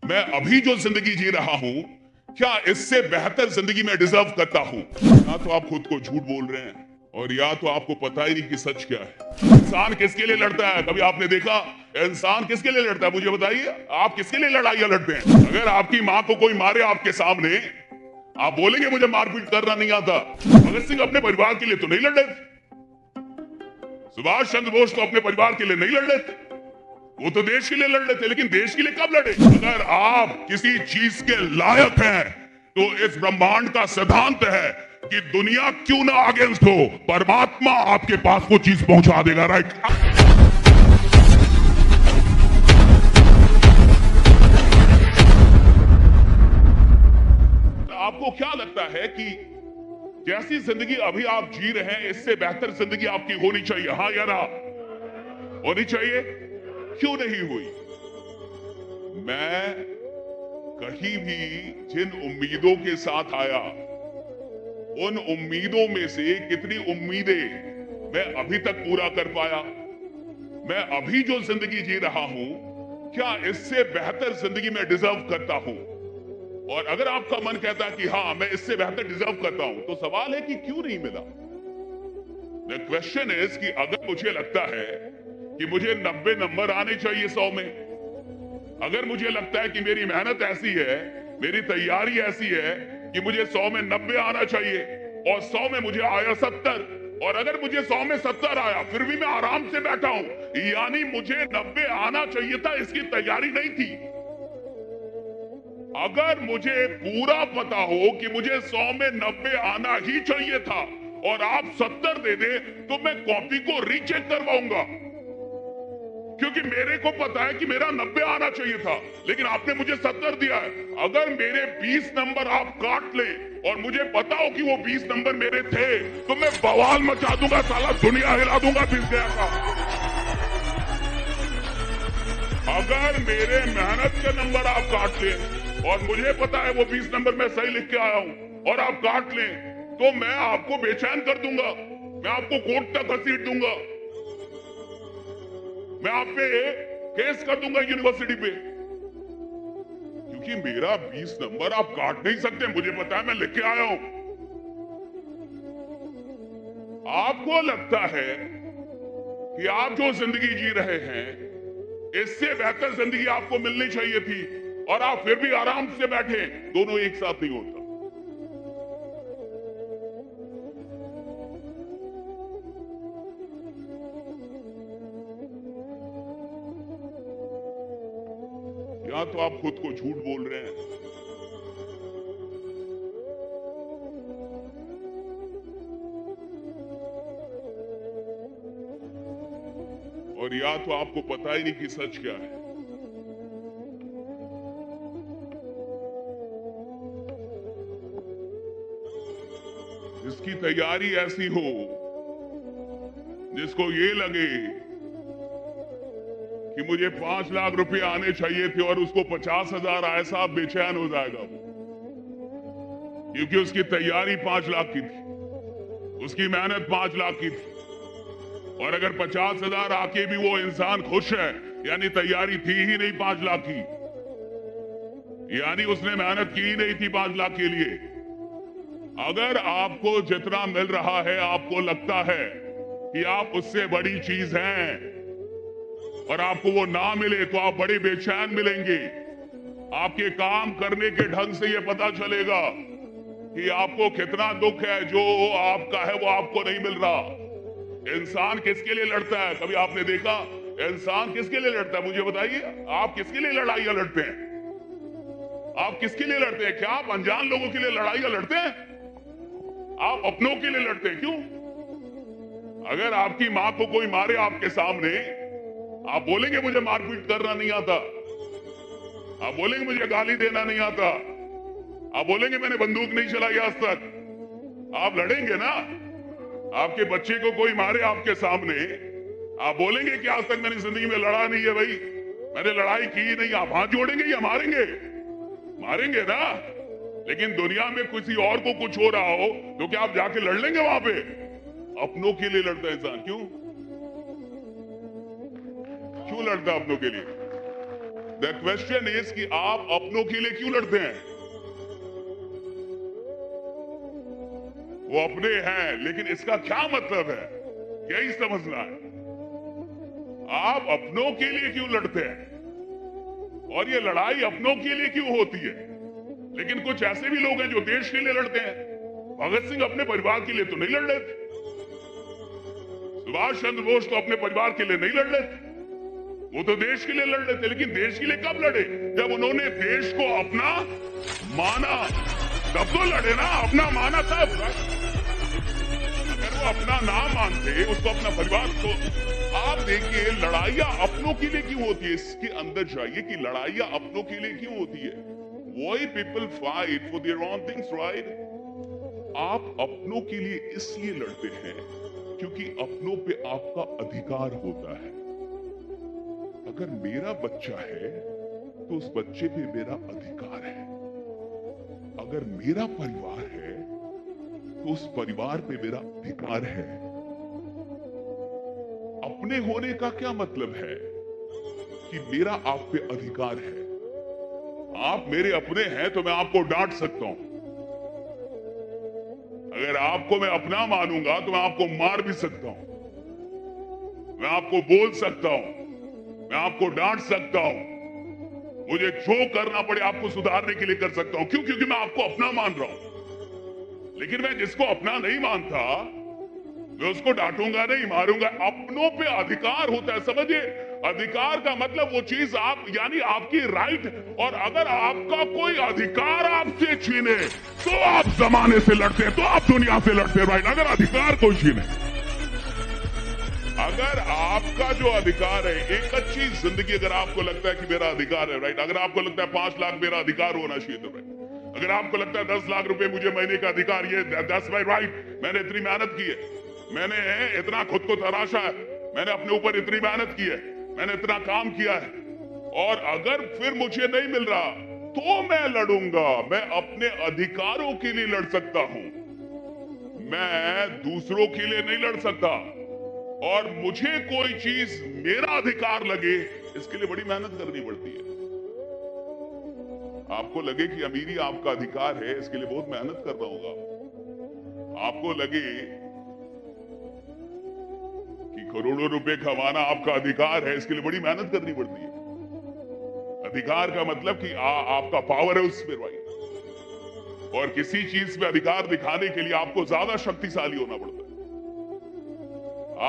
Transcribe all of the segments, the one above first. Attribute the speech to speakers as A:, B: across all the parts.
A: मैं अभी जो जिंदगी जी रहा हूं, क्या इससे बेहतर जिंदगी मैं डिजर्व करता हूं? या तो आप खुद को झूठ बोल रहे हैं और या तो आपको पता ही नहीं कि सच क्या है। इंसान किसके लिए लड़ता है? कभी आपने देखा इंसान किसके लिए लड़ता है? मुझे बताइए, आप किसके लिए लड़ाइयां लड़ते हैं? अगर आपकी मां को कोई मारे आपके सामने, आप बोलेंगे मुझे मारपीट करना नहीं आता। भगत सिंह अपने परिवार के लिए तो नहीं लड़ रहे थे, सुभाष चंद्र बोस तो अपने परिवार के लिए नहीं लड़ रहे थे, वो तो देश के लिए लड़ रहे थे। लेकिन देश के लिए कब लड़े? अगर आप किसी चीज के लायक हैं तो इस ब्रह्मांड का सिद्धांत है कि दुनिया क्यों ना अगेंस्ट हो, परमात्मा आपके पास वो चीज पहुंचा देगा। राइट? आपको क्या लगता है कि जैसी जिंदगी अभी आप जी रहे हैं, इससे बेहतर जिंदगी आपकी होनी चाहिए? हाँ या ना? होनी चाहिए। क्यों नहीं हुई? मैं कहीं भी जिन उम्मीदों के साथ आया, उन उम्मीदों में से कितनी उम्मीदें मैं अभी तक पूरा कर पाया? मैं अभी जो जिंदगी जी रहा हूं, क्या इससे बेहतर जिंदगी मैं डिजर्व करता हूं? और अगर आपका मन कहता है कि हाँ मैं इससे बेहतर डिजर्व करता हूं, तो सवाल है कि क्यों नहीं मिला? द क्वेश्चन इज कि अगर मुझे लगता है कि मुझे 90 नंबर आने चाहिए 100 में, अगर मुझे लगता है कि मेरी मेहनत ऐसी है, मेरी तैयारी ऐसी है कि मुझे 100 में 90 आना चाहिए और 100 में मुझे आया 70, और अगर मुझे 100 में 70 आया फिर भी मैं आराम से बैठा हूं, यानी मुझे 90 आना चाहिए था, इसकी तैयारी नहीं थी। अगर मुझे पूरा पता हो कि मुझे 100 में 90 आना ही चाहिए था और आप 70 दे दे, तो मैं कॉपी को रीचेक करवाऊंगा, क्योंकि मेरे को पता है कि मेरा 90 आना चाहिए था, लेकिन आपने मुझे 70 दिया है। अगर मेरे 20 नंबर आप काट ले और मुझे पता हो कि वो 20 नंबर मेरे थे, तो मैं बवाल मचा दूंगा, साला दुनिया हिला दूंगा पिस गया का। अगर मेरे मेहनत के नंबर आप काट ले और मुझे पता है वो 20 नंबर मैं सही लिख के आया हूं और आप काट लें, तो मैं आपको बेचैन कर दूंगा, मैं आपको कोर्ट तक घसीट दूंगा, मैं आप पे केस कर दूंगा यूनिवर्सिटी पे, क्योंकि मेरा 20 नंबर आप काट नहीं सकते, मुझे पता है, मैं लिख के आया हूं। आपको लगता है कि आप जो जिंदगी जी रहे हैं, इससे बेहतर जिंदगी आपको मिलनी चाहिए थी और आप फिर भी आराम से बैठे। दोनों एक साथ नहीं होता। या तो आप खुद को झूठ बोल रहे हैं और या तो आपको पता ही नहीं कि सच क्या है। जिसकी तैयारी ऐसी हो, जिसको ये लगे कि मुझे 5 लाख रुपए आने चाहिए थे और उसको 50,000 आए, साहब बेचैन हो जाएगा वो, क्योंकि उसकी तैयारी 5 लाख की थी, उसकी मेहनत 5 लाख की थी, और अगर 50,000 आके भी वो इंसान खुश है, यानी तैयारी थी ही नहीं 5 लाख की, यानी उसने मेहनत की ही नहीं थी 5 लाख के लिए। अगर आपको जितना मिल रहा है आपको लगता है कि आप उससे बड़ी चीज हैं और आपको वो ना मिले तो आप बड़े बेचैन मिलेंगे। आपके काम करने के ढंग से ये पता चलेगा कि आपको कितना दुख है, जो आपका है वो आपको नहीं मिल रहा। इंसान किसके लिए लड़ता है? कभी आपने देखा इंसान किसके लिए लड़ता है? मुझे बताइए, आप किसके लिए लड़ाइयां लड़ते हैं? आप किसके लिए लड़ते हैं? क्या आप अनजान लोगों के लिए लड़ाइयां लड़ते हैं? आप अपनों के लिए लड़ते हैं। क्यों? अगर आपकी मां को कोई मारे आपके सामने, आप बोलेंगे मुझे मारपीट करना नहीं आता, आप बोलेंगे मुझे गाली देना नहीं आता, आप बोलेंगे मैंने बंदूक नहीं चलाई आज तक, आप लड़ेंगे ना? आपके बच्चे को कोई मारे आपके सामने, आप बोलेंगे कि आज तक मैंने जिंदगी में लड़ा नहीं है, भाई मैंने लड़ाई की ही नहीं। आप हाथ जोड़ेंगे या मारेंगे? मारेंगे ना? लेकिन दुनिया में किसी और को कुछ हो रहा हो तो क्या आप जाके लड़ लेंगे वहां पे? अपनों के लिए लड़ता है इंसान। क्यों लड़ता है अपनों के लिए? द क्वेश्चन इज कि आप अपनों के लिए क्यों लड़ते हैं? वो अपने हैं, लेकिन इसका क्या मतलब है, यही समझना है। आप अपनों के लिए क्यों लड़ते हैं, और ये लड़ाई अपनों के लिए क्यों होती है? लेकिन कुछ ऐसे भी लोग हैं जो देश के लिए लड़ते हैं। भगत सिंह अपने परिवार के लिए तो नहीं लड़ रहे थे, सुभाष चंद्र बोस तो अपने परिवार के लिए नहीं लड़ रहे थे, वो तो देश के लिए लड़ रहे थे। लेकिन देश के लिए कब लड़े? जब उन्होंने देश को अपना माना, तब तो लड़े ना। अपना माना तब। अगर वो अपना ना मानते, उसको अपना परिवार, तो आप देखिए लड़ाइयां अपनों के लिए क्यों होती है। इसके अंदर जाइए कि लड़ाइयां अपनों के लिए क्यों होती है। Why people fight for their own things, right? आप अपनों के लिए इसलिए लड़ते हैं क्योंकि अपनों पे आपका अधिकार होता है। अगर मेरा बच्चा है तो उस बच्चे पे मेरा अधिकार है। अगर मेरा परिवार है तो उस परिवार पे मेरा अधिकार है। अपने होने का क्या मतलब है कि मेरा आप पे अधिकार है। आप मेरे अपने हैं तो मैं आपको डांट सकता हूं। अगर आपको मैं अपना मानूंगा तो मैं आपको मार भी सकता हूं, मैं आपको बोल सकता हूं, मैं आपको डांट सकता हूं, मुझे जो करना पड़े आपको सुधारने के लिए कर सकता हूं। क्यों? क्योंकि मैं आपको अपना मान रहा हूं। लेकिन मैं जिसको अपना नहीं मानता, मैं उसको डांटूंगा नहीं, मारूंगा। अपनों पे अधिकार होता है, समझिए। अधिकार का मतलब वो चीज आप, यानी आपकी राइट। और अगर आपका कोई अधिकार आपसे छीने तो आप जमाने से लड़ते हैं, तो आप दुनिया से लड़ते हैं, राइट। अगर अधिकार कोई छीने, अगर आपका जो अधिकार है, एक अच्छी जिंदगी, अगर आपको लगता है कि मेरा अधिकार है, राइट। अगर आपको लगता है 5 लाख मेरा अधिकार होना चाहिए, तो राइट। अगर आपको लगता है 10 लाख रुपए मुझे महीने का अधिकार, ये दैट्स माय राइट। मैंने इतनी मेहनत की है, मैंने इतना खुद को तराशा है, मैंने अपने ऊपर इतनी मेहनत की है, मैंने इतना काम किया है, और अगर फिर मुझे नहीं मिल रहा तो मैं लड़ूंगा। मैं अपने अधिकारों के लिए लड़ सकता हूं, मैं दूसरों के लिए नहीं लड़ सकता। और मुझे कोई चीज मेरा अधिकार लगे, इसके लिए बड़ी मेहनत करनी पड़ती है। आपको लगे कि अमीरी आपका अधिकार है, इसके लिए बहुत मेहनत करना होगा। आपको लगे कि करोड़ों रुपए कमाना आपका अधिकार है, इसके लिए बड़ी मेहनत करनी पड़ती है। अधिकार का मतलब कि आपका पावर है उस पर, राइट। और किसी चीज पे अधिकार दिखाने के लिए आपको ज्यादा शक्तिशाली होना पड़ता है।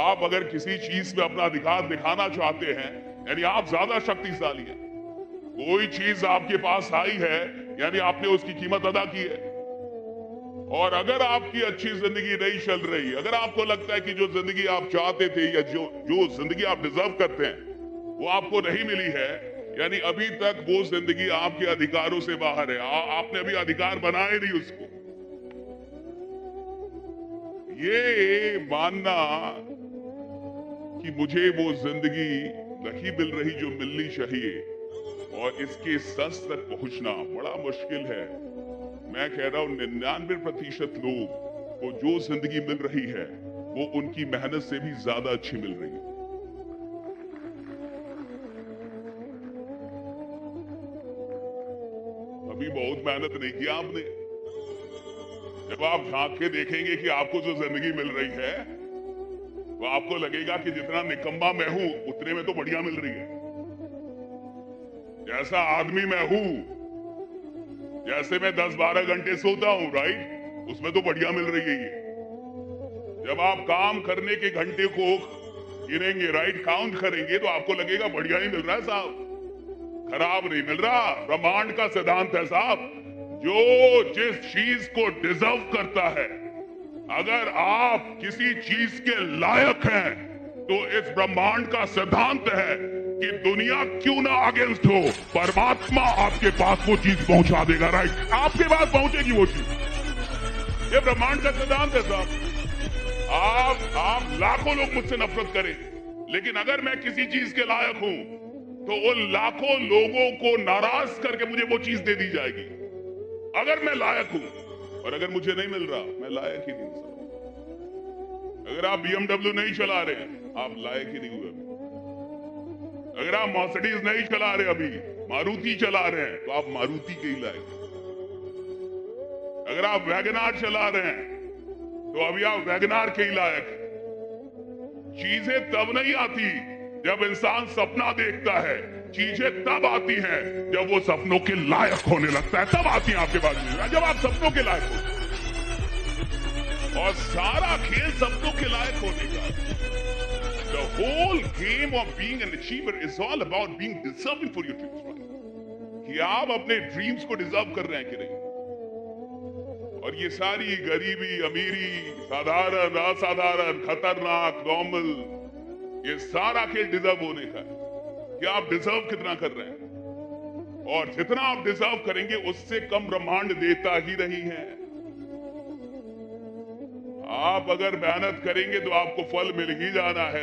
A: आप अगर किसी चीज पे अपना अधिकार दिखाना चाहते हैं, यानी आप ज्यादा शक्तिशाली हैं। कोई चीज आपके पास आई है, यानी आपने उसकी कीमत अदा की है। और अगर आपकी अच्छी जिंदगी नहीं चल रही, अगर आपको लगता है कि जो जिंदगी आप चाहते थे या जो जिंदगी आप डिजर्व करते हैं वो आपको नहीं मिली है, यानी अभी तक वो जिंदगी आपके अधिकारों से बाहर है, आपने अभी अधिकार बनाए नहीं उसको। ये मानना कि मुझे वो जिंदगी नहीं मिल रही जो मिलनी चाहिए, और इसके सच तक पहुंचना बड़ा मुश्किल है। मैं कह रहा हूं 99% लोग को जो जिंदगी मिल रही है वो उनकी मेहनत से भी ज्यादा अच्छी मिल रही है। अभी बहुत मेहनत नहीं की आपने। जब आप झांक के देखेंगे कि आपको जो जिंदगी मिल रही है, वो आपको लगेगा कि जितना निकम्मा मैं हूं उतने में तो बढ़िया मिल रही है। जैसा आदमी मैं हूं, जैसे मैं 10-12 घंटे सोता हूं, राइट, उसमें तो बढ़िया मिल रही है ये। जब आप काम करने के घंटे को गिनेंगे, राइट, काउंट करेंगे, तो आपको लगेगा बढ़िया ही मिल रहा है साहब, खराब नहीं मिल रहा। ब्रह्मांड का सिद्धांत है साहब, जो जिस चीज को डिजर्व करता है, अगर आप किसी चीज के लायक हैं, तो इस ब्रह्मांड का सिद्धांत है कि दुनिया क्यों ना अगेंस्ट हो, परमात्मा आपके पास वो चीज पहुंचा देगा, राइट। आपके पास पहुंचेगी वो चीज। ये ब्रह्मांड का सिद्धांत है साहब। आप लाखों लोग मुझसे नफरत करें, लेकिन अगर मैं किसी चीज के लायक हूं तो उन लाखों लोगों को नाराज करके मुझे वो चीज दे दी जाएगी। अगर मैं लायक हूं, और अगर मुझे नहीं मिल रहा, मैं लायक ही नहीं हूं। अगर आप BMW नहीं चला रहे हैं, आप लायक ही नहीं हुए अभी। अगर आप मर्सिडीज नहीं चला रहे अभी, मारुति चला रहे हैं तो आप मारुति के ही लायक हैं। अगर आप वैगनार चला रहे हैं तो अभी आप वैगनार के ही लायक हैं। चीजें तब नहीं आती जब इंसान सपना देखता है, चीजें तब आती हैं जब वो सपनों के लायक होने लगता है, तब आती हैं आपके पास में, जब आप सपनों के लायक होते हैं। और सारा खेल सपनों के लायक होने का। The whole game of being an achiever is all about being deserving for your dreams, right? कि आप अपने ड्रीम्स को डिजर्व कर रहे हैं कि नहीं। और ये सारी गरीबी, अमीरी, साधारण, असाधारण, खतरनाक, नॉर्मल, ये सारा खेल डिजर्व होने का है कि आप डिजर्व कितना कर रहे हैं। और जितना आप डिजर्व करेंगे उससे कम ब्रह्मांड देता ही नहीं है। आप अगर मेहनत करेंगे तो आपको फल मिल ही जाना है।